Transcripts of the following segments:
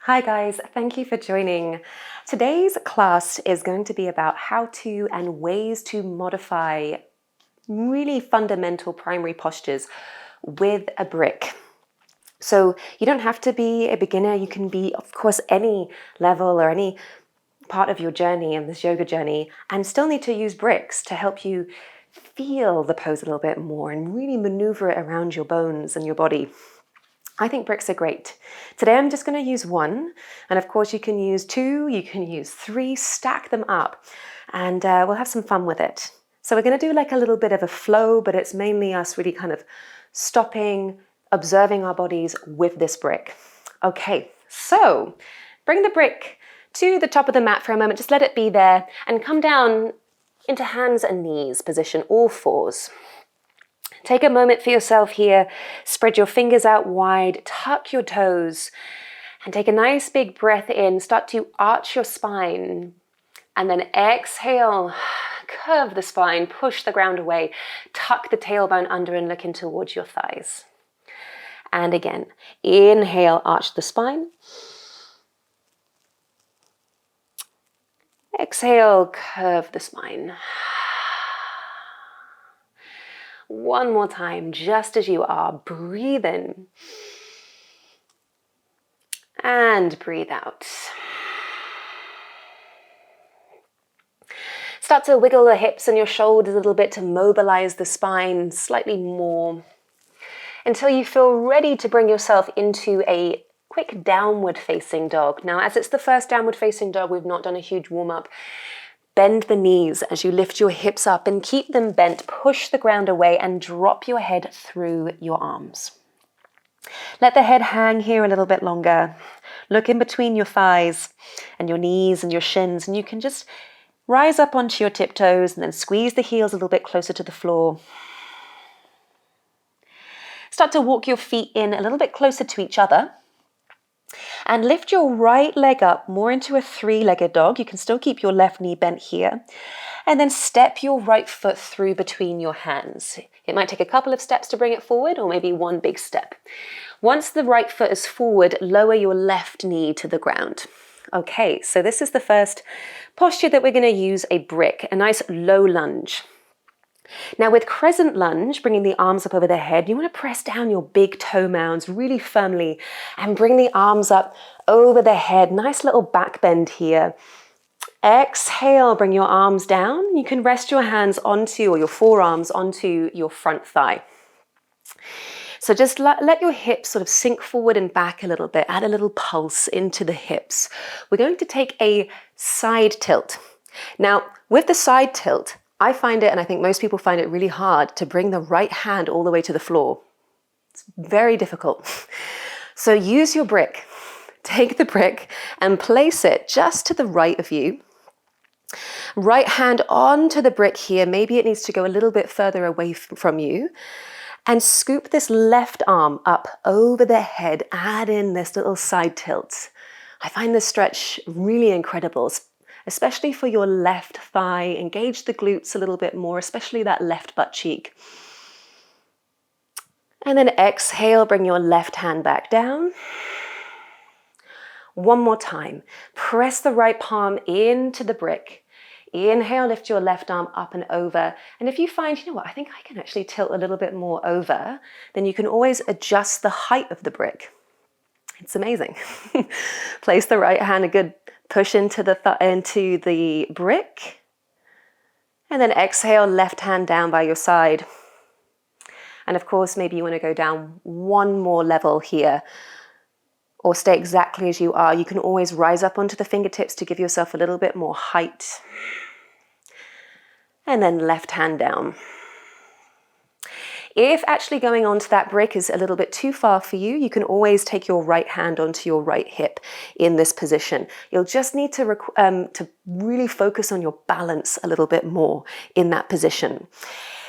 Hi guys, thank you for joining. Today's class is going to be about how to and ways to modify really fundamental primary postures with a brick. So you don't have to be a beginner, you can be, of course, any level or any part of your journey in this yoga journey and still need to use bricks to help you feel the pose a little bit more and really maneuver it around your bones and your body. I think bricks are great. Today I'm just going to use one, and of course you can use two, you can use three, stack them up, and we'll have some fun with it. So we're going to do like a little bit of a flow, but it's mainly us really kind of stopping, observing our bodies with this brick. Okay, so bring the brick to the top of the mat for a moment, just let it be there, and come down into hands and knees position, all fours. Take a moment for yourself here, spread your fingers out wide, tuck your toes, and take a nice big breath in. Start to arch your spine, and then exhale, curve the spine, push the ground away, tuck the tailbone under and look in towards your thighs. And again, inhale, arch the spine. Exhale, curve the spine. One more time, just as you are. Breathe in. And breathe out. Start to wiggle the hips and your shoulders a little bit to mobilize the spine slightly more until you feel ready to bring yourself into a quick downward facing dog. Now, as it's the first downward facing dog, we've not done a huge warm up. Bend the knees as you lift your hips up and keep them bent. Push the ground away and drop your head through your arms. Let the head hang here a little bit longer. Look in between your thighs and your knees and your shins, and you can just rise up onto your tiptoes and then squeeze the heels a little bit closer to the floor. Start to walk your feet in a little bit closer to each other. And lift your right leg up more into a three-legged dog. You can still keep your left knee bent here. And then step your right foot through between your hands. It might take a couple of steps to bring it forward, or maybe one big step. Once the right foot is forward, lower your left knee to the ground. Okay, so this is the first posture that we're going to use a brick, a nice low lunge. Now with Crescent Lunge, bringing the arms up over the head, you want to press down your big toe mounds really firmly and bring the arms up over the head. Nice little back bend here. Exhale, bring your arms down. You can rest your hands onto, or your forearms onto your front thigh. So just let your hips sort of sink forward and back a little bit. Add a little pulse into the hips. We're going to take a side tilt. Now with the side tilt, I find it, and I think most people find it really hard to bring the right hand all the way to the floor. It's very difficult. So use your brick. Take the brick and place it just to the right of you. Right hand onto the brick here. Maybe it needs to go a little bit further away from you. And scoop this left arm up over the head. Add in this little side tilt. I find this stretch really incredible, especially for your left thigh. Engage the glutes a little bit more, especially that left butt cheek. And then exhale, bring your left hand back down. One more time. Press the right palm into the brick. Inhale, lift your left arm up and over. And if you find, you know what, I think I can actually tilt a little bit more over, then you can always adjust the height of the brick. It's amazing. Place the right hand a good push into the brick, and then exhale, left hand down by your side. And of course, maybe you want to go down one more level here, or stay exactly as you are. You can always rise up onto the fingertips to give yourself a little bit more height. And then left hand down. If actually going onto that brick is a little bit too far for you, you can always take your right hand onto your right hip in this position. You'll just need to really focus on your balance a little bit more in that position.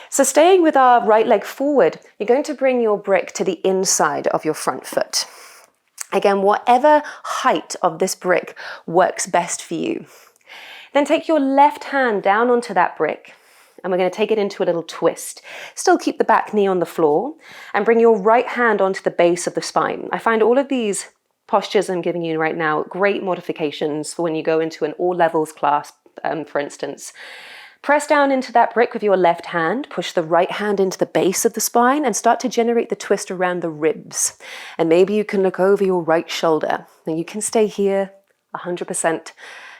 So staying with our right leg forward, you're going to bring your brick to the inside of your front foot. Again, whatever height of this brick works best for you. Then take your left hand down onto that brick. And we're going to take it into a little twist. Still keep the back knee on the floor and bring your right hand onto the base of the spine. I find all of these postures I'm giving you right now, great modifications for when you go into an all levels class, for instance. Press down into that brick with your left hand, push the right hand into the base of the spine and start to generate the twist around the ribs. And maybe you can look over your right shoulder. Now you can stay here 100%.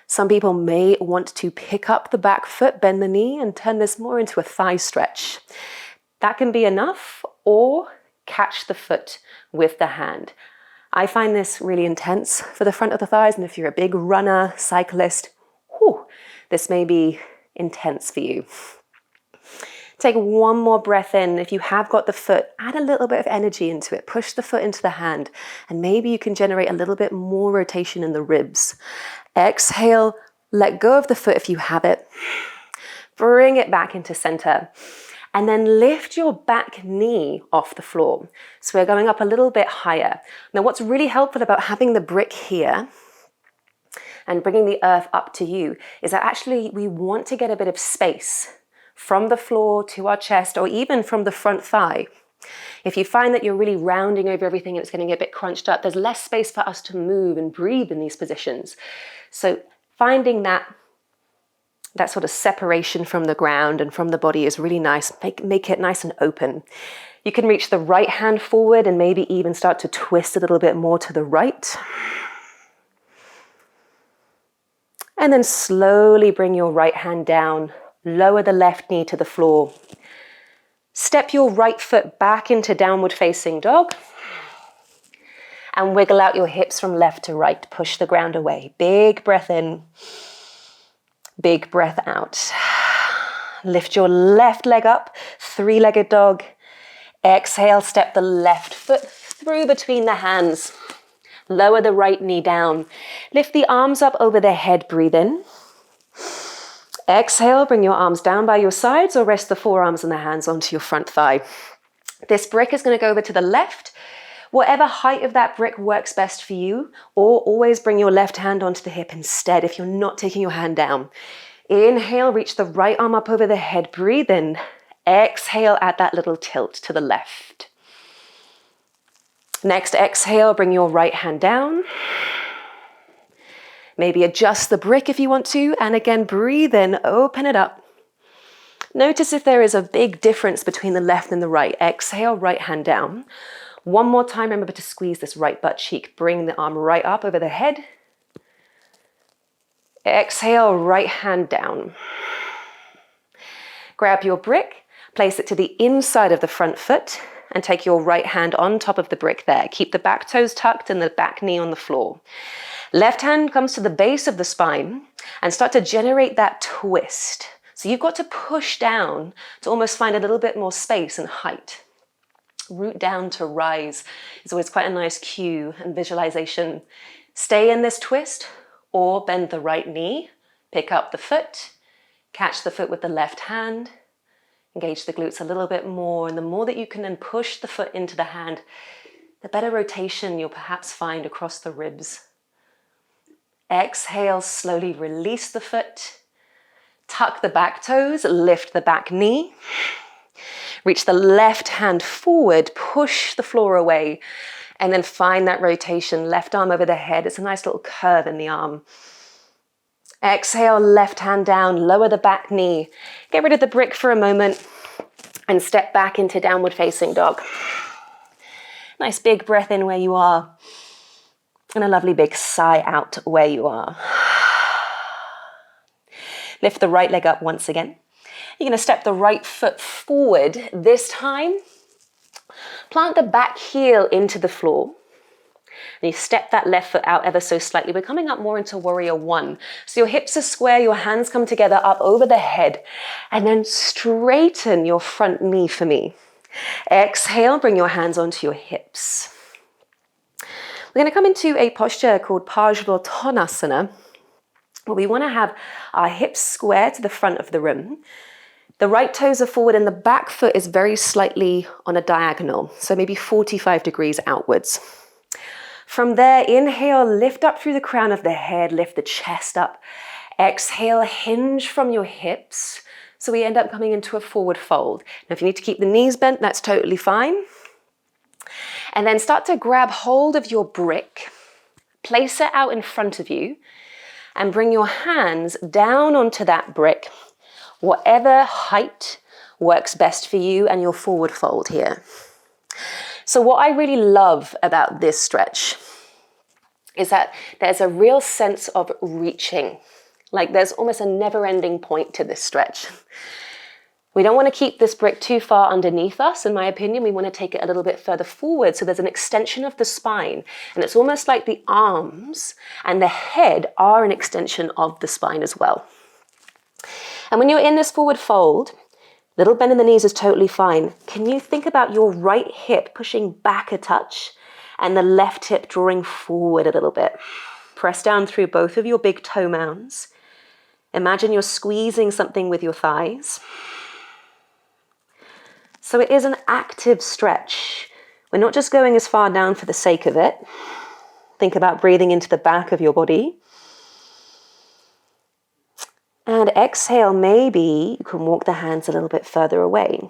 Some people may want to pick up the back foot, bend the knee and turn this more into a thigh stretch. That can be enough, or catch the foot with the hand. I find this really intense for the front of the thighs, and if you're a big runner, cyclist, this may be intense for you. Take one more breath in. If you have got the foot, add a little bit of energy into it. Push the foot into the hand, and maybe you can generate a little bit more rotation in the ribs. Exhale, let go of the foot if you have it. Bring it back into center. And then lift your back knee off the floor. So we're going up a little bit higher. Now what's really helpful about having the brick here and bringing the earth up to you is that actually we want to get a bit of space from the floor to our chest, or even from the front thigh. If you find that you're really rounding over everything and it's getting a bit crunched up, there's less space for us to move and breathe in these positions. So finding that sort of separation from the ground and from the body is really nice. Make it nice and open. You can reach the right hand forward and maybe even start to twist a little bit more to the right. And then slowly bring your right hand down. Lower the left knee to the floor. Step your right foot back into downward facing dog. And wiggle out your hips from left to right. Push the ground away. Big breath in. Big breath out. Lift your left leg up. Three-legged dog. Exhale, step the left foot through between the hands. Lower the right knee down. Lift the arms up over the head. Breathe in. Exhale, bring your arms down by your sides or rest the forearms and the hands onto your front thigh. This brick is going to go over to the left. Whatever height of that brick works best for you, or always bring your left hand onto the hip instead if you're not taking your hand down. Inhale, reach the right arm up over the head. Breathe in. Exhale, add that little tilt to the left. Next, exhale, bring your right hand down. Maybe adjust the brick if you want to, and again, breathe in, open it up. Notice if there is a big difference between the left and the right. Exhale, right hand down. One more time, remember to squeeze this right butt cheek. Bring the arm right up over the head. Exhale, right hand down. Grab your brick, place it to the inside of the front foot, and take your right hand on top of the brick there. Keep the back toes tucked and the back knee on the floor. Left hand comes to the base of the spine and start to generate that twist. So you've got to push down to almost find a little bit more space and height. Root down to rise is always quite a nice cue and visualization. Stay in this twist or bend the right knee, pick up the foot, catch the foot with the left hand, engage the glutes a little bit more, and the more that you can then push the foot into the hand, the better rotation you'll perhaps find across the ribs. Exhale, slowly release the foot, tuck the back toes, lift the back knee, reach the left hand forward, push the floor away, and then find that rotation, left arm over the head. It's a nice little curve in the arm. Exhale, left hand down, lower the back knee, get rid of the brick for a moment, and step back into downward facing dog. Nice big breath in where you are. And a lovely big sigh out where you are. Lift the right leg up once again. You're going to step the right foot forward. This time, plant the back heel into the floor. And you step that left foot out ever so slightly. We're coming up more into warrior one. So your hips are square, your hands come together up over the head. And then straighten your front knee for me. Exhale, bring your hands onto your hips. We're going to come into a posture called Piravritha Trikonasana, where we want to have our hips square to the front of the room. The right toes are forward and the back foot is very slightly on a diagonal, so maybe 45 degrees outwards. From there, inhale, lift up through the crown of the head, lift the chest up. Exhale, hinge from your hips, so we end up coming into a forward fold. Now, if you need to keep the knees bent, that's totally fine. And then start to grab hold of your brick Place it out in front of you and bring your hands down onto that brick, whatever height works best for you and your forward fold here. So what I really love about this stretch is that there's a real sense of reaching. Like there's almost a never-ending point to this stretch. We don't want to keep this brick too far underneath us, in my opinion. We want to take it a little bit further forward, so there's an extension of the spine. And it's almost like the arms and the head are an extension of the spine as well. And when you're in this forward fold, little bend in the knees is totally fine. Can you think about your right hip pushing back a touch and the left hip drawing forward a little bit? Press down through both of your big toe mounds. Imagine you're squeezing something with your thighs. So it is an active stretch. We're not just going as far down for the sake of it. Think about breathing into the back of your body. And exhale, maybe you can walk the hands a little bit further away.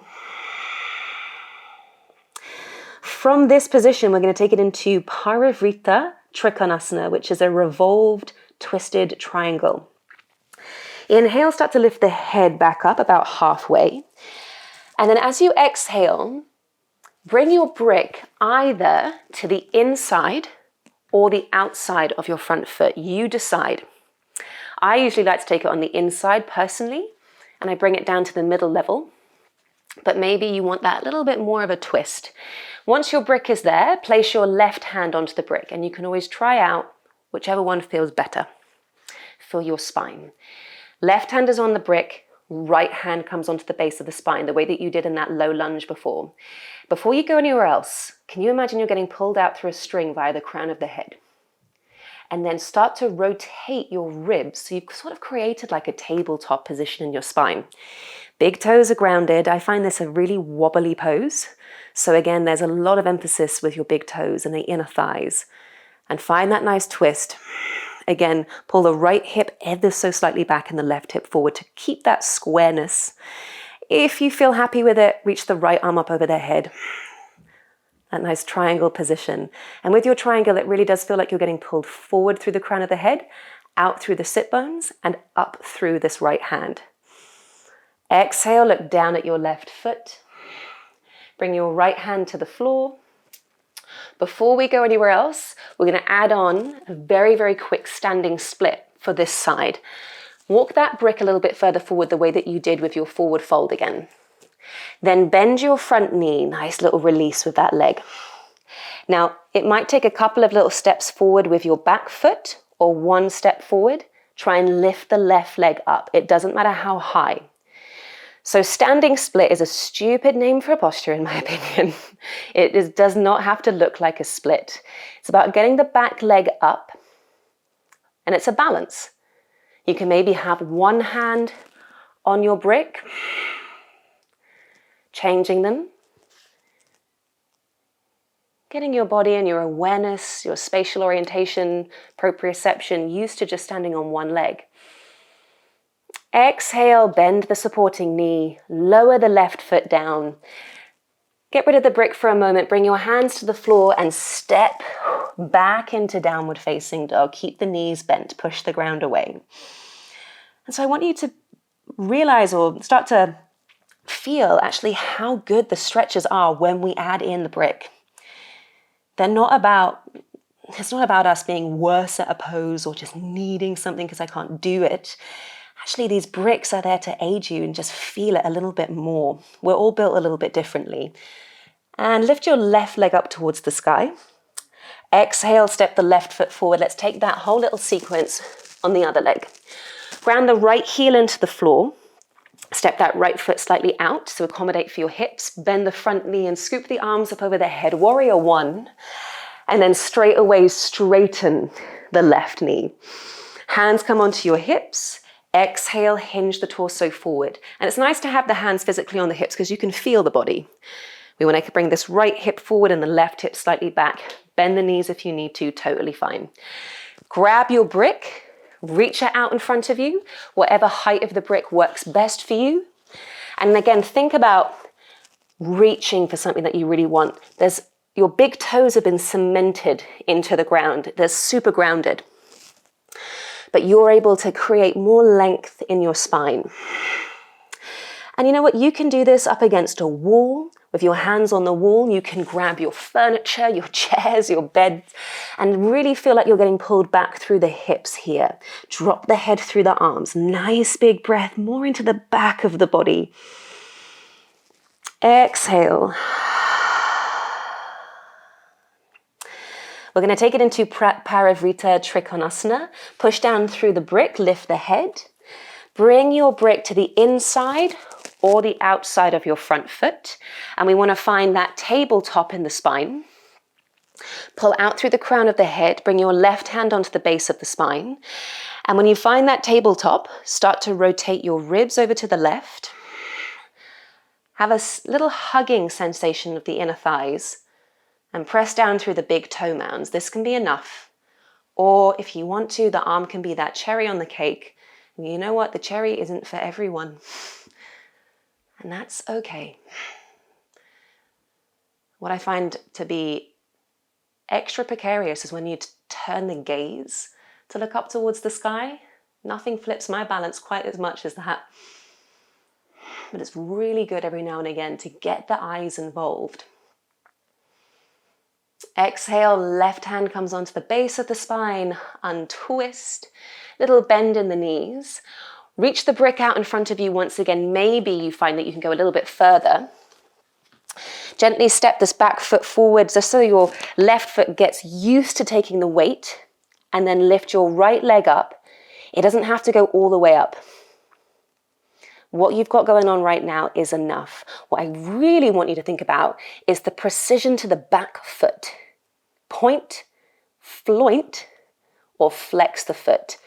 From this position, we're going to take it into Piravritha Trikonasana, which is a revolved, twisted triangle. Inhale, start to lift the head back up about halfway. And then as you exhale, bring your brick either to the inside or the outside of your front foot. You decide. I usually like to take it on the inside personally, and I bring it down to the middle level. But maybe you want that little bit more of a twist. Once your brick is there, place your left hand onto the brick, and you can always try out whichever one feels better for your spine. Left hand is on the brick. Right hand comes onto the base of the spine, the way that you did in that low lunge before. Before you go anywhere else, can you imagine you're getting pulled out through a string via the crown of the head? And then start to rotate your ribs, so you've sort of created like a tabletop position in your spine. Big toes are grounded. I find this a really wobbly pose. So again, there's a lot of emphasis with your big toes and the inner thighs. And find that nice twist. Again, pull the right hip ever so slightly back and the left hip forward to keep that squareness. If you feel happy with it, reach the right arm up over the head. That nice triangle position. And with your triangle, it really does feel like you're getting pulled forward through the crown of the head, out through the sit bones, and up through this right hand. Exhale, look down at your left foot. Bring your right hand to the floor. Before we go anywhere else, we're going to add on a very, very quick standing split for this side. Walk that brick a little bit further forward the way that you did with your forward fold again. Then bend your front knee, nice little release with that leg. Now, it might take a couple of little steps forward with your back foot or one step forward. Try and lift the left leg up. It doesn't matter how high. So standing split is a stupid name for a posture, in my opinion. It does not have to look like a split. It's about getting the back leg up, and it's a balance. You can maybe have one hand on your brick, changing them, getting your body and your awareness, your spatial orientation, proprioception used to just standing on one leg. Exhale, bend the supporting knee, lower the left foot down. Get rid of the brick for a moment, bring your hands to the floor and step back into downward facing dog. Keep the knees bent, push the ground away. And so I want you to realize or start to feel actually how good the stretches are when we add in the brick. It's not about us being worse at a pose or just needing something because I can't do it. Actually, these bricks are there to aid you and just feel it a little bit more. We're all built a little bit differently. And lift your left leg up towards the sky. Exhale, step the left foot forward. Let's take that whole little sequence on the other leg. Ground the right heel into the floor. Step that right foot slightly out to accommodate for your hips. Bend the front knee and scoop the arms up over the head. Warrior one. And then straight away, straighten the left knee. Hands come onto your hips. Exhale, hinge the torso forward. And it's nice to have the hands physically on the hips because you can feel the body. We want to bring this right hip forward and the left hip slightly back. Bend the knees if you need to, totally fine. Grab your brick, reach it out in front of you, whatever height of the brick works best for you. And again, think about reaching for something that you really want. There's your big toes have been cemented into the ground. They're super grounded. But you're able to create more length in your spine. And you know what? You can do this up against a wall, with your hands on the wall. You can grab your furniture, your chairs, your beds, and really feel like you're getting pulled back through the hips here. Drop the head through the arms. Nice big breath, more into the back of the body. Exhale. We're going to take it into Piravritha Trikonasana. Push down through the brick, lift the head. Bring your brick to the inside or the outside of your front foot. And we want to find that tabletop in the spine. Pull out through the crown of the head. Bring your left hand onto the base of the spine. And when you find that tabletop, start to rotate your ribs over to the left. Have a little hugging sensation of the inner thighs. And press down through the big toe mounds. This can be enough. Or if you want to, the arm can be that cherry on the cake. And you know what? The cherry isn't for everyone. And that's okay. What I find to be extra precarious is when you turn the gaze to look up towards the sky. Nothing flips my balance quite as much as that. But it's really good every now and again to get the eyes involved. Exhale, left hand comes onto the base of the spine, untwist, little bend in the knees. Reach the brick out in front of you once again. Maybe you find that you can go a little bit further. Gently step this back foot forward just so your left foot gets used to taking the weight, and then lift your right leg up. It doesn't have to go all the way up. What you've got going on right now is enough. What I really want you to think about is the precision to the back foot. Point, floint, or flex the foot.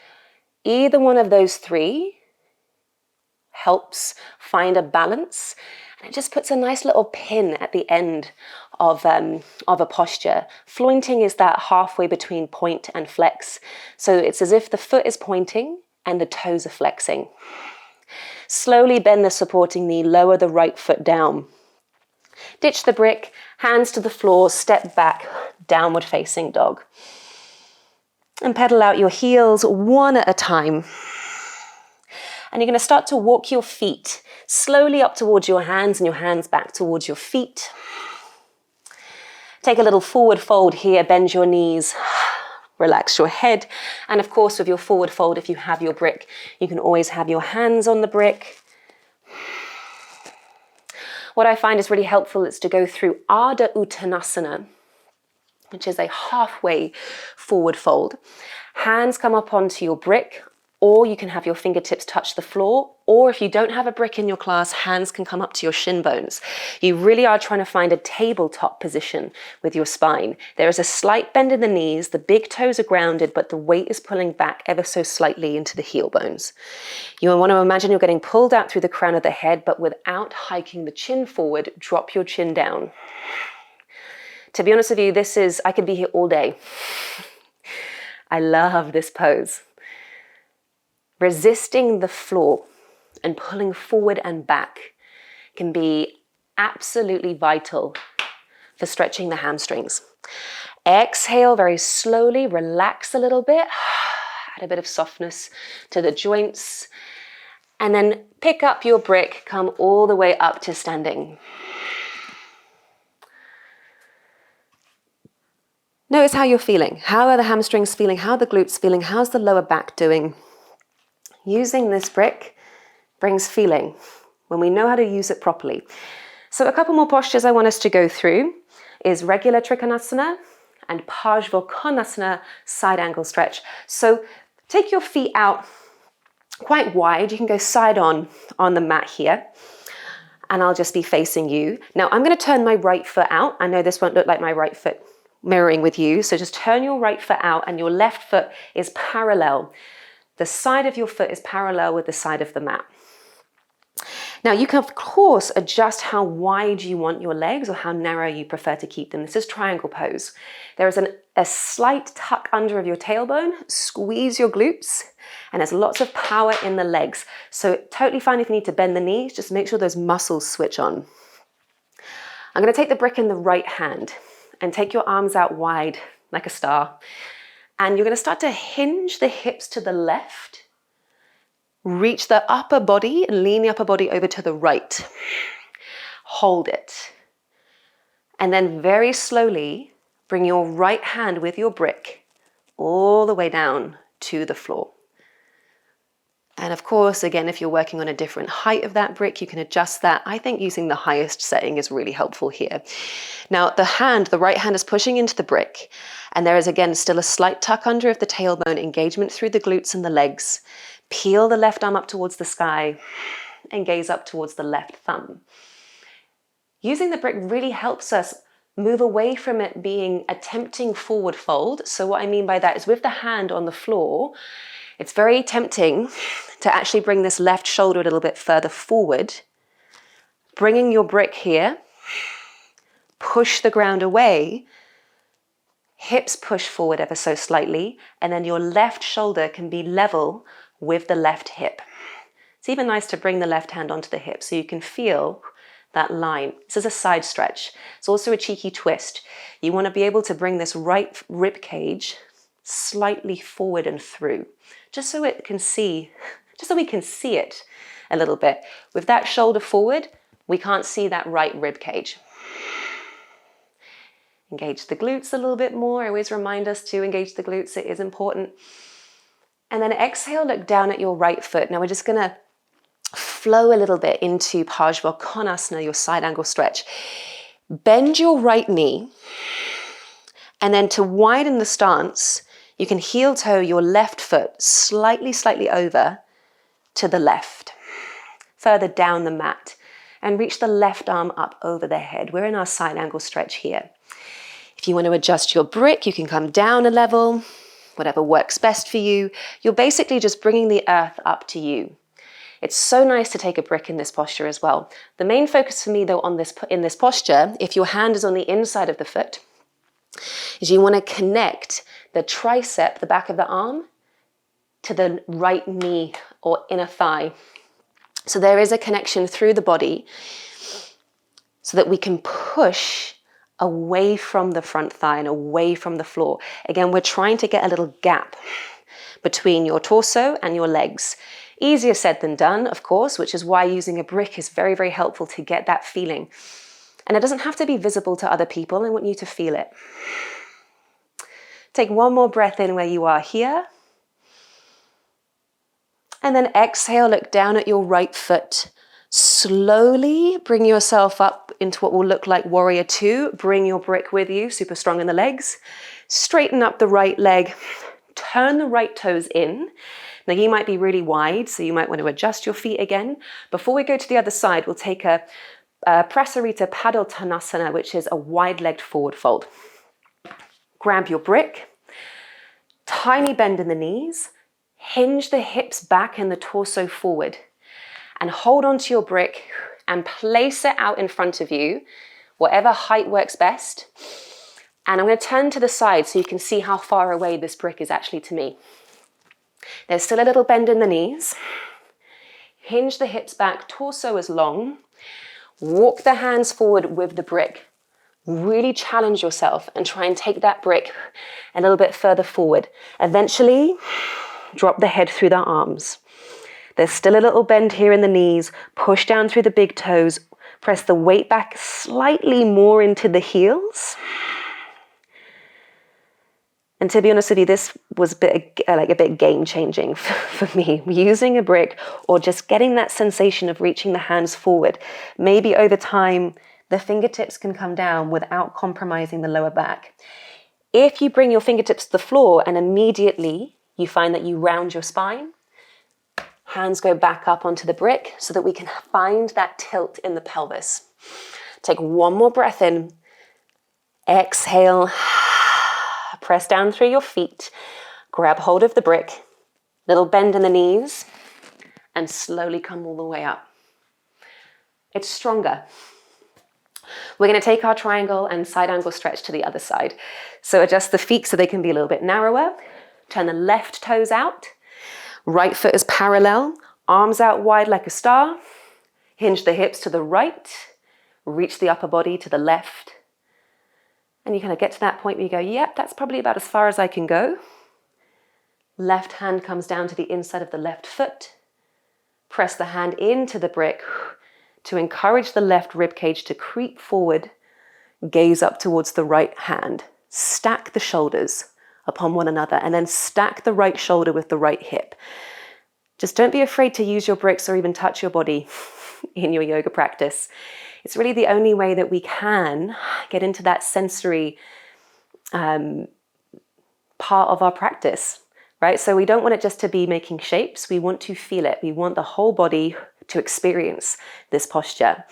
Either one of those three helps find a balance, and it just puts a nice little pin at the end of a posture. Flointing is that halfway between point and flex. So it's as if the foot is pointing and the toes are flexing. Slowly bend the supporting knee, lower the right foot down. Ditch the brick, hands to the floor, step back, downward facing dog. And pedal out your heels one at a time. And you're going to start to walk your feet slowly up towards your hands and your hands back towards your feet. Take a little forward fold here, bend your knees. Relax your head. And of course, with your forward fold, if you have your brick, you can always have your hands on the brick. What I find is really helpful is to go through Ardha Uttanasana, which is a halfway forward fold. Hands come up onto your brick, or you can have your fingertips touch the floor, or if you don't have a brick in your class, hands can come up to your shin bones. You really are trying to find a tabletop position with your spine. There is a slight bend in the knees, the big toes are grounded, but the weight is pulling back ever so slightly into the heel bones. You want to imagine you're getting pulled out through the crown of the head, but without hiking the chin forward, drop your chin down. To be honest with you, I could be here all day. I love this pose. Resisting the floor and pulling forward and back can be absolutely vital for stretching the hamstrings. Exhale very slowly, relax a little bit, add a bit of softness to the joints, and then pick up your brick, come all the way up to standing. Notice how you're feeling. How are the hamstrings feeling? How are the glutes feeling? How's the lower back doing? Using this brick brings feeling when we know how to use it properly. So a couple more postures I want us to go through is regular Trikonasana and Padal side angle stretch. So take your feet out quite wide. You can go side on the mat here, and I'll just be facing you. Now I'm going to turn my right foot out. I know this won't look like my right foot mirroring with you, so just turn your right foot out and your left foot is parallel. The side of your foot is parallel with the side of the mat. Now you can of course adjust how wide you want your legs or how narrow you prefer to keep them. This is triangle pose. There is a slight tuck under of your tailbone, squeeze your glutes, and there's lots of power in the legs. So totally fine if you need to bend the knees, just make sure those muscles switch on. I'm going to take the brick in the right hand, and take your arms out wide like a star. And you're going to start to hinge the hips to the left. Reach the upper body and lean the upper body over to the right. Hold it. And then very slowly bring your right hand with your brick all the way down to the floor. And of course, again, if you're working on a different height of that brick, you can adjust that. I think using the highest setting is really helpful here. Now, the right hand is pushing into the brick, and there is, again, still a slight tuck under of the tailbone, engagement through the glutes and the legs. Peel the left arm up towards the sky and gaze up towards the left thumb. Using the brick really helps us move away from it being a tempting forward fold. So what I mean by that is with the hand on the floor, it's very tempting to actually bring this left shoulder a little bit further forward. Bringing your brick here, push the ground away, hips push forward ever so slightly, and then your left shoulder can be level with the left hip. It's even nice to bring the left hand onto the hip so you can feel that line. This is a side stretch. It's also a cheeky twist. You want to be able to bring this right rib cage slightly forward and through, just so we can see it a little bit. With that shoulder forward, we can't see that right rib cage. Engage the glutes a little bit more. I always remind us to engage the glutes. It is important. And then exhale, look down at your right foot. Now we're just going to flow a little bit into Konasana, your side angle stretch. Bend your right knee, and then to widen the stance, you can heel toe your left foot slightly over to the left, further down the mat, and reach the left arm up over the head. We're in our side angle stretch here. If you want to adjust your brick, you can come down a level, whatever works best for you. You're basically just bringing the earth up to you. It's so nice to take a brick in this posture as well. The main focus for me though in this posture, if your hand is on the inside of the foot, is you want to connect the tricep, the back of the arm, to the right knee or inner thigh. So there is a connection through the body so that we can push away from the front thigh and away from the floor. Again, we're trying to get a little gap between your torso and your legs. Easier said than done, of course, which is why using a brick is very, very helpful to get that feeling. And it doesn't have to be visible to other people. I want you to feel it. Take one more breath in where you are here. And then exhale, look down at your right foot. Slowly bring yourself up into what will look like warrior two. Bring your brick with you, super strong in the legs. Straighten up the right leg. Turn the right toes in. Now you might be really wide, so you might want to adjust your feet again. Before we go to the other side, we'll take a Prasarita Padal Tanasana, which is a wide-legged forward fold. Grab your brick, tiny bend in the knees, hinge the hips back and the torso forward, and hold onto your brick and place it out in front of you, whatever height works best. And I'm going to turn to the side so you can see how far away this brick is actually to me. There's still a little bend in the knees. Hinge the hips back, torso is long. Walk the hands forward with the brick. Really challenge yourself and try and take that brick a little bit further forward. Eventually, drop the head through the arms. There's still a little bend here in the knees. Push down through the big toes. Press the weight back slightly more into the heels. And to be honest with you, this was a bit game-changing for me. Using a brick or just getting that sensation of reaching the hands forward. Maybe over time, the fingertips can come down without compromising the lower back. If you bring your fingertips to the floor and immediately you find that you round your spine, hands go back up onto the brick so that we can find that tilt in the pelvis. Take one more breath in. Exhale. Press down through your feet. Grab hold of the brick. Little bend in the knees. And slowly come all the way up. It's stronger. We're going to take our triangle and side angle stretch to the other side. So adjust the feet so they can be a little bit narrower. Turn the left toes out. Right foot is parallel. Arms out wide like a star. Hinge the hips to the right. Reach the upper body to the left. And you kind of get to that point where you go, yep, that's probably about as far as I can go. Left hand comes down to the inside of the left foot. Press the hand into the brick to encourage the left rib cage to creep forward. Gaze up towards the right hand. Stack the shoulders upon one another and then stack the right shoulder with the right hip. Just don't be afraid to use your bricks or even touch your body in your yoga practice. It's really the only way that we can get into that sensory part of our practice, right? So we don't want it just to be making shapes. We want to feel it. We want the whole body to experience this posture.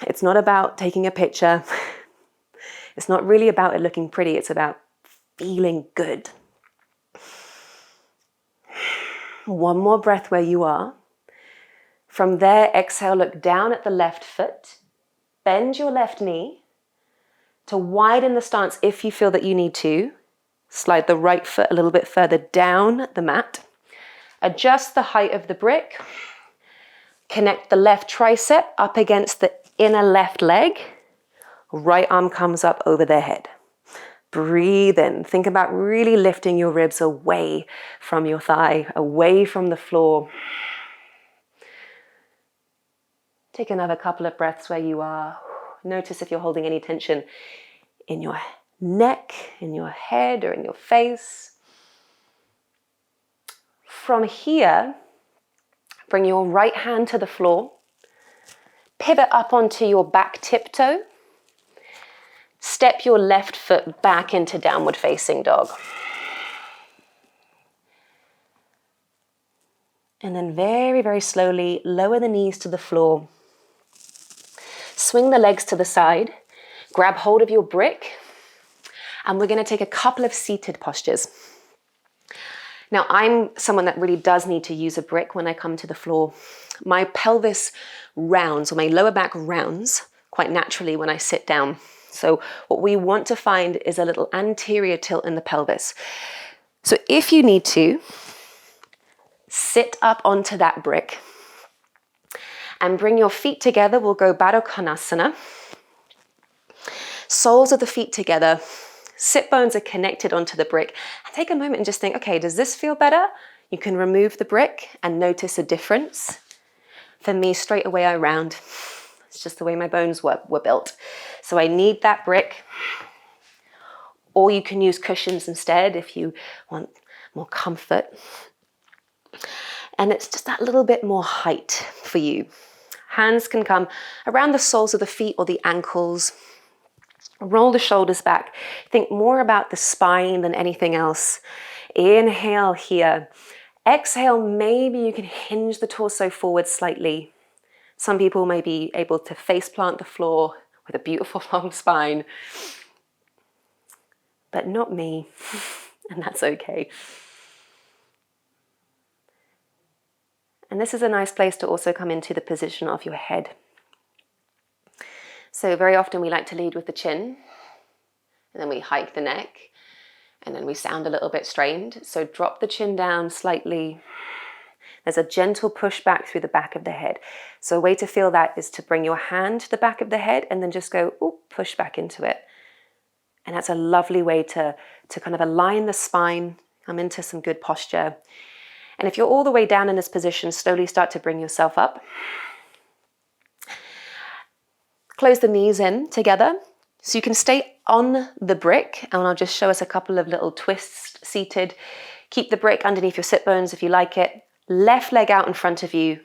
It's not about taking a picture. It's not really about it looking pretty. It's about feeling good. One more breath where you are. From there, exhale, look down at the left foot. Bend your left knee to widen the stance if you feel that you need to. Slide the right foot a little bit further down the mat. Adjust the height of the brick. Connect the left tricep up against the inner left leg. Right arm comes up over the head. Breathe in. Think about really lifting your ribs away from your thigh, away from the floor. Take another couple of breaths where you are. Notice if you're holding any tension in your neck, in your head, or in your face. From here, bring your right hand to the floor. Pivot up onto your back tiptoe. Step your left foot back into downward facing dog. And then very, very slowly lower the knees to the floor. Swing the legs to the side. Grab hold of your brick. And we're going to take a couple of seated postures. Now, I'm someone that really does need to use a brick when I come to the floor. My pelvis rounds, or my lower back rounds, quite naturally when I sit down. So what we want to find is a little anterior tilt in the pelvis. So if you need to, sit up onto that brick and bring your feet together. We'll go Padal Konasana. Soles of the feet together. Sit bones are connected onto the brick. And take a moment and just think, okay, does this feel better? You can remove the brick and notice a difference. For me, straight away I round. It's just the way my bones were built. So I need that brick. Or you can use cushions instead if you want more comfort. And it's just that little bit more height for you. Hands can come around the soles of the feet or the ankles. Roll the shoulders back. Think more about the spine than anything else. Inhale here. Exhale, maybe you can hinge the torso forward slightly. Some people may be able to face plant the floor with a beautiful long spine. But not me, and that's okay. And this is a nice place to also come into the position of your head. So very often we like to lead with the chin, and then we hike the neck, and then we sound a little bit strained. So drop the chin down slightly. There's a gentle push back through the back of the head. So a way to feel that is to bring your hand to the back of the head and then just go, ooh, push back into it. And that's a lovely way to kind of align the spine, come into some good posture. And if you're all the way down in this position, slowly start to bring yourself up. Close the knees in together. So you can stay on the brick, and I'll just show us a couple of little twists seated. Keep the brick underneath your sit bones if you like it. Left leg out in front of you.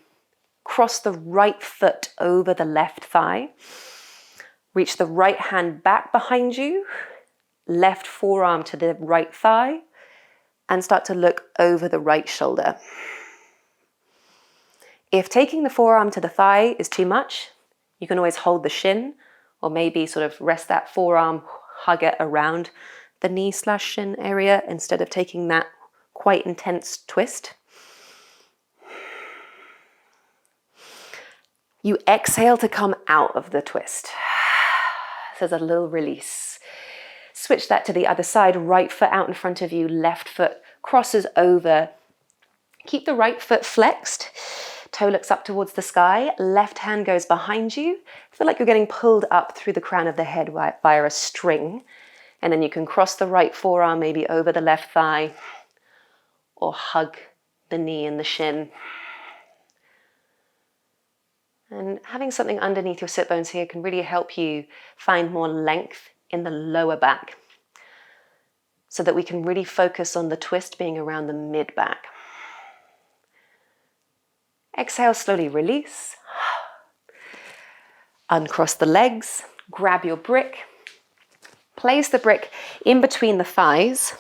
Cross the right foot over the left thigh. Reach the right hand back behind you. Left forearm to the right thigh. And start to look over the right shoulder. If taking the forearm to the thigh is too much, you can always hold the shin, or maybe sort of rest that forearm, hug it around the knee/shin area instead of taking that quite intense twist. You exhale to come out of the twist. So there's a little release. Switch that to the other side. Right foot out in front of you, left foot crosses over. Keep the right foot flexed. Toe looks up towards the sky, left hand goes behind you. Feel like you're getting pulled up through the crown of the head via a string. And then you can cross the right forearm maybe over the left thigh or hug the knee and the shin. And having something underneath your sit bones here can really help you find more length in the lower back so that we can really focus on the twist being around the mid back. Exhale, slowly release. Uncross the legs, grab your brick, place the brick in between the thighs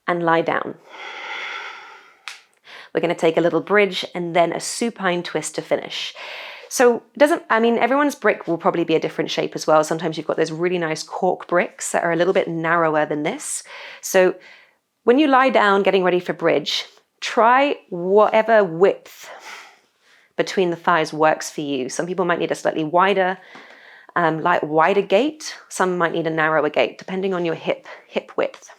and lie down. We're going to take a little bridge and then a supine twist to finish. So everyone's brick will probably be a different shape as well. Sometimes you've got those really nice cork bricks that are a little bit narrower than this. So when you lie down getting ready for bridge, try whatever width between the thighs works for you. Some people might need a slightly wider gait. Some might need a narrower gait, depending on your hip width.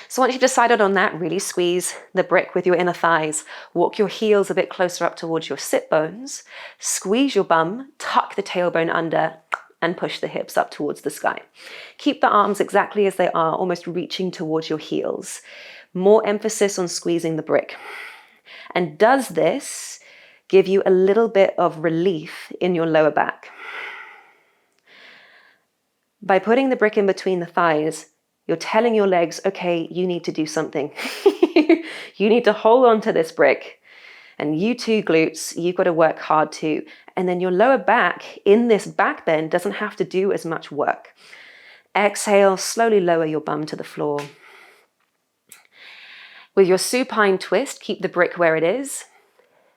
So once you've decided on that, really squeeze the brick with your inner thighs. Walk your heels a bit closer up towards your sit bones. Squeeze your bum, tuck the tailbone under, and push the hips up towards the sky. Keep the arms exactly as they are, almost reaching towards your heels. More emphasis on squeezing the brick. And does this give you a little bit of relief in your lower back? By putting the brick in between the thighs, you're telling your legs, okay, you need to do something. You need to hold on to this brick. And you too, glutes, you've got to work hard too. And then your lower back in this back bend doesn't have to do as much work. Exhale, slowly lower your bum to the floor. With your supine twist, keep the brick where it is.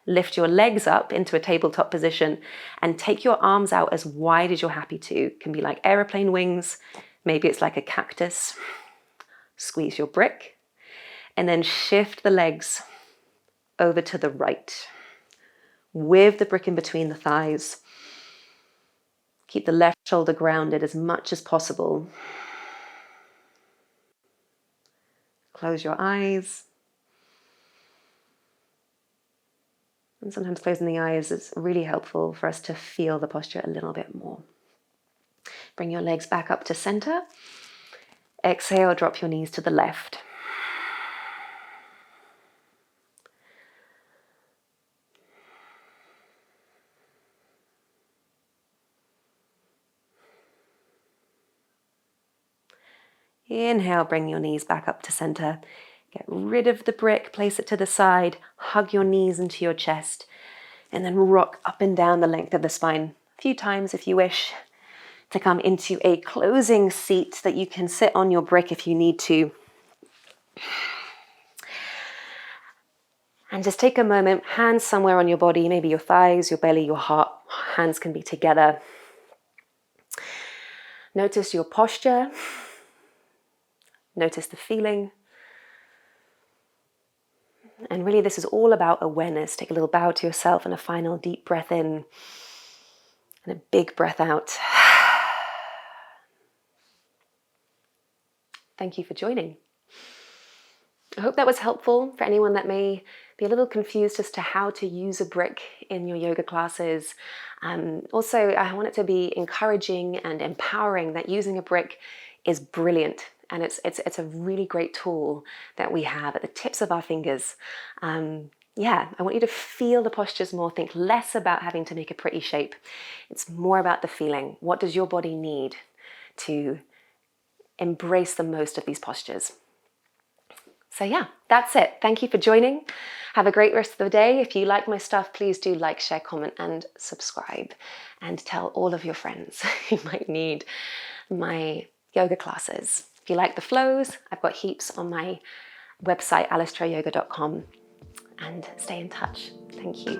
Lift your legs up into a tabletop position and take your arms out as wide as you're happy to. It can be like aeroplane wings. Maybe it's like a cactus. Squeeze your brick and then shift the legs over to the right with the brick in between the thighs. Keep the left shoulder grounded as much as possible. Close your eyes. And sometimes closing the eyes is really helpful for us to feel the posture a little bit more. Bring your legs back up to center. Exhale, drop your knees to the left. Inhale, bring your knees back up to center. Get rid of the brick, place it to the side, hug your knees into your chest, and then rock up and down the length of the spine a few times if you wish, to come into a closing seat that you can sit on your brick if you need to. And just take a moment, hands somewhere on your body, maybe your thighs, your belly, your heart. Hands can be together. Notice your posture. Notice the feeling. And really this is all about awareness. Take a little bow to yourself and a final deep breath in and a big breath out. Thank you for joining. I hope that was helpful for anyone that may be a little confused as to how to use a brick in your yoga classes. Also, I want it to be encouraging and empowering that using a brick is brilliant. And it's a really great tool that we have at the tips of our fingers. I want you to feel the postures more. Think less about having to make a pretty shape. It's more about the feeling. What does your body need to embrace the most of these postures? So yeah, that's it. Thank you for joining. Have a great rest of the day. If you like my stuff, please do like, share, comment, and subscribe. And tell all of your friends who might need my yoga classes. If you like the flows, I've got heaps on my website, alicetrowyoga.com. And stay in touch. Thank you.